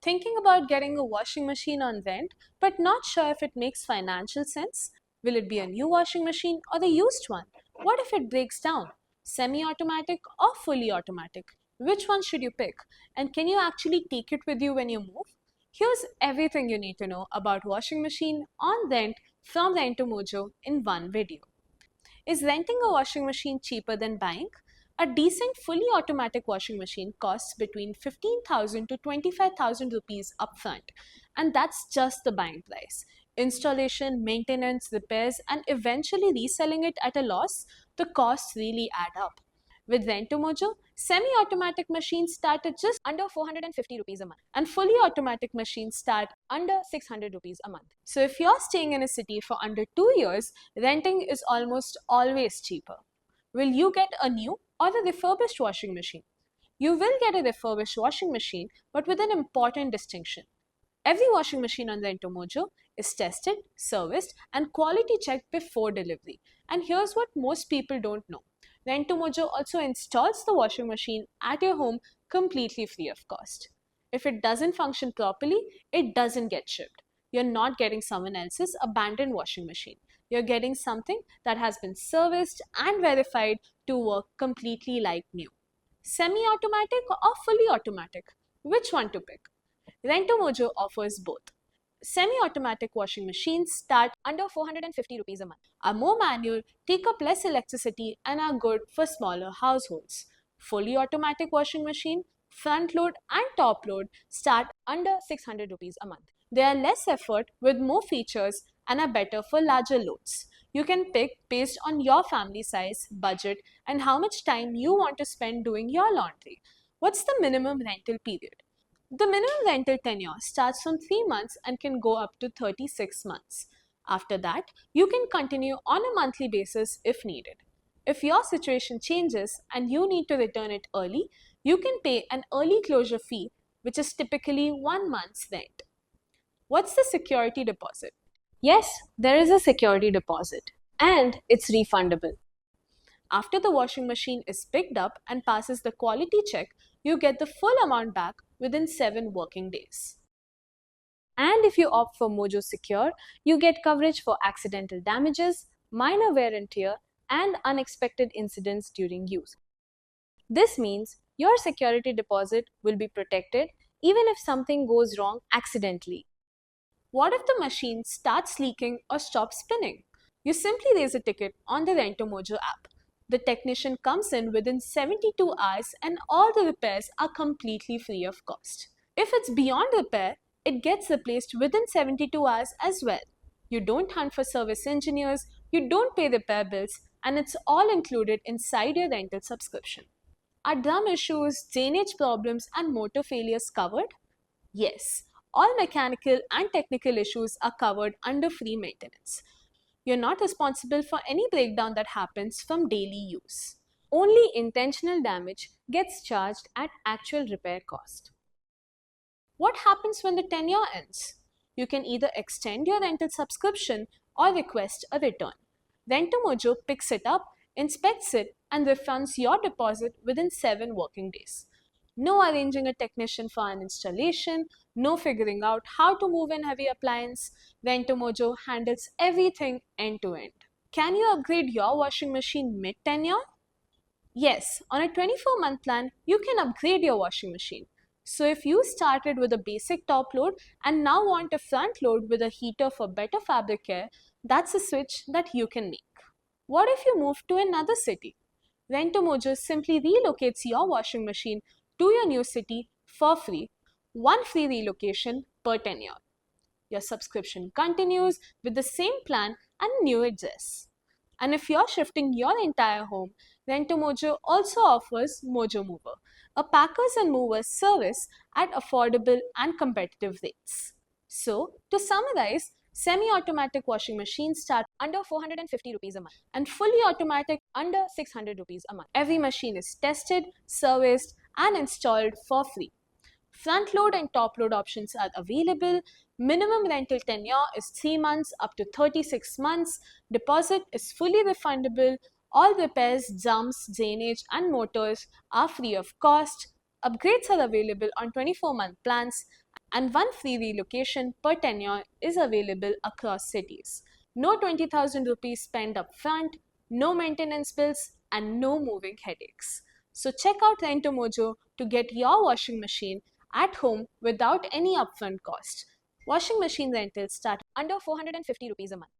Thinking about getting a washing machine on rent, but not sure if it makes financial sense? Will it be a new washing machine or the used one? What if it breaks down? Semi-automatic or fully automatic? Which one should you pick? And can you actually take it with you when you move? Here's everything you need to know about washing machine on rent from Rentomojo in one video. Is renting a washing machine cheaper than buying? A decent fully automatic washing machine costs between 15,000 to 25,000 rupees upfront, and that's just the buying price. Installation, maintenance, repairs, and eventually reselling it at a loss, the costs really add up. With Rentomojo, semi-automatic machines start at just under 450 rupees a month and fully automatic machines start under 600 rupees a month. So if you're staying in a city for under 2 years, renting is almost always cheaper. Will you get a new or a refurbished washing machine? You will get a refurbished washing machine, but with an important distinction. Every washing machine on Rentomojo is tested, serviced, and quality checked before delivery. And here's what most people don't know. Rentomojo also installs the washing machine at your home completely free of cost. If it doesn't function properly, it doesn't get shipped. You're not getting someone else's abandoned washing machine. You're getting something that has been serviced and verified to work completely like new. Semi-automatic or fully automatic? Which one to pick? Rentomojo offers both. Semi-automatic washing machines start under 450 rupees a month, are more manual, take up less electricity, and are good for smaller households. Fully automatic washing machine, front load and top load start under 600 rupees a month. They are less effort with more features and are better for larger loads. You can pick based on your family size, budget, and how much time you want to spend doing your laundry. What's the minimum rental period? The minimum rental tenure starts from 3 months and can go up to 36 months. After that, you can continue on a monthly basis if needed. If your situation changes and you need to return it early, you can pay an early closure fee, which is typically 1 month's rent. What's the security deposit? Yes, there is a security deposit, and it's refundable. After the washing machine is picked up and passes the quality check, you get the full amount back within 7 working days. And if you opt for Mojo Secure, you get coverage for accidental damages, minor wear and tear, and unexpected incidents during use. This means your security deposit will be protected even if something goes wrong accidentally. What if the machine starts leaking or stops spinning? You simply raise a ticket on the Rentomojo app. The technician comes in within 72 hours and all the repairs are completely free of cost. If it's beyond repair, it gets replaced within 72 hours as well. You don't hunt for service engineers, you don't pay repair bills, and it's all included inside your rental subscription. Are drum issues, drainage problems, and motor failures covered? Yes, all mechanical and technical issues are covered under free maintenance. You're not responsible for any breakdown that happens from daily use. Only intentional damage gets charged at actual repair cost. What happens when the tenure ends? You can either extend your rental subscription or request a return. Rentomojo picks it up, inspects it, and refunds your deposit within 7 working days. No arranging a technician for an installation, no figuring out how to move in heavy appliance. Rentomojo handles everything end to end. Can you upgrade your washing machine mid-tenure? Yes, on a 24-month plan, you can upgrade your washing machine. So if you started with a basic top load and now want a front load with a heater for better fabric care, that's a switch that you can make. What if you move to another city? Rentomojo simply relocates your washing machine to your new city for free, 1 free relocation per tenure. Your subscription continues with the same plan and new address. And if you're shifting your entire home, Rentomojo also offers Mojo Mover, a packers and movers service at affordable and competitive rates. So, to summarize, semi-automatic washing machines start under 450 rupees a month and fully automatic under 600 rupees a month. Every machine is tested, serviced, and installed for free. Front load and top load options are available. Minimum rental tenure is 3 months up to 36 months. Deposit is fully refundable. All repairs, jumps, drainage, and motors are free of cost. Upgrades are available on 24-month plans. and one free relocation per tenure is available across cities. No 20,000 rupees spent upfront, no maintenance bills, and no moving headaches. So check out Rentomojo to get your washing machine at home without any upfront cost. Washing machine rentals start under 450 rupees a month.